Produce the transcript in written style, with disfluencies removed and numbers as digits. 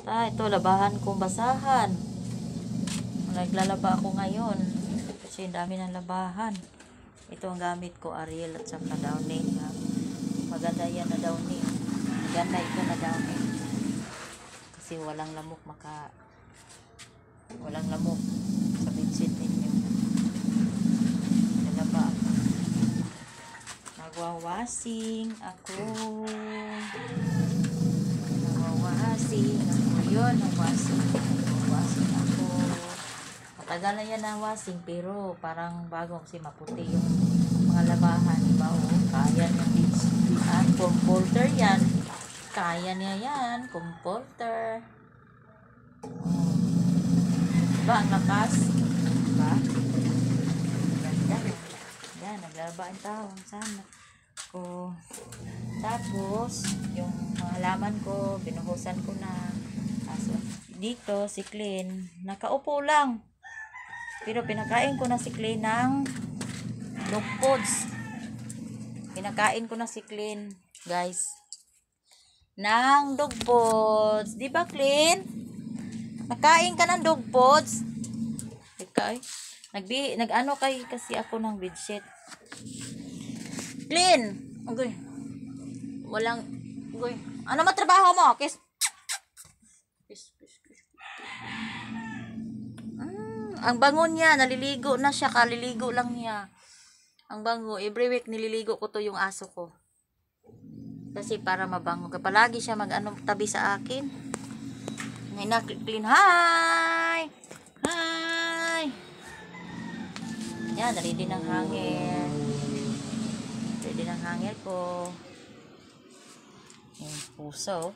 Ito, labahan kong basahan. Naglalaba ako ngayon. Kasi dami ng labahan. Ito ang gamit ko, Ariel at saka Downy. Maganda yan na Downy. Maganda ito na Downy. Kasi walang lamok sa bedsheet ninyo. Lalaba ako. Nagwawasing ako. Yun, nagwasing ako. Matagal na yan ang wasing, pero parang bago kasi maputi yung mga labahan, diba? Kaya niya yan, comforter yan. Kaya niya yan, comforter. Diba, ang lakas? Diba? Ganda. Yan, naglaba ang tao. Sana. Tapos, yung mga halaman ko, binuhusan ko na. Dito, si Clean, nakaupo lang. Pero pinakain ko na si Clean ng dog foods. Pinakain ko na si Clean, guys, ng dog foods. Di ba, Clean? Nakain ka ng dog foods? Okay. Nag-ano kasi ako ng bedsheet. Clean! Ugoy. Ugoy. Ano matrabaho mo? Kiss. Ang bango niya, naliligo na siya, kaliligo lang niya. Ang bango, every week nililigo ko to yung aso ko. Kasi para mabango. Palagi siya tabi sa akin. Ngayon na, Clean. Hi! Hi! Yan, ready ng hangin. Ready ng hangin ko. Yung puso.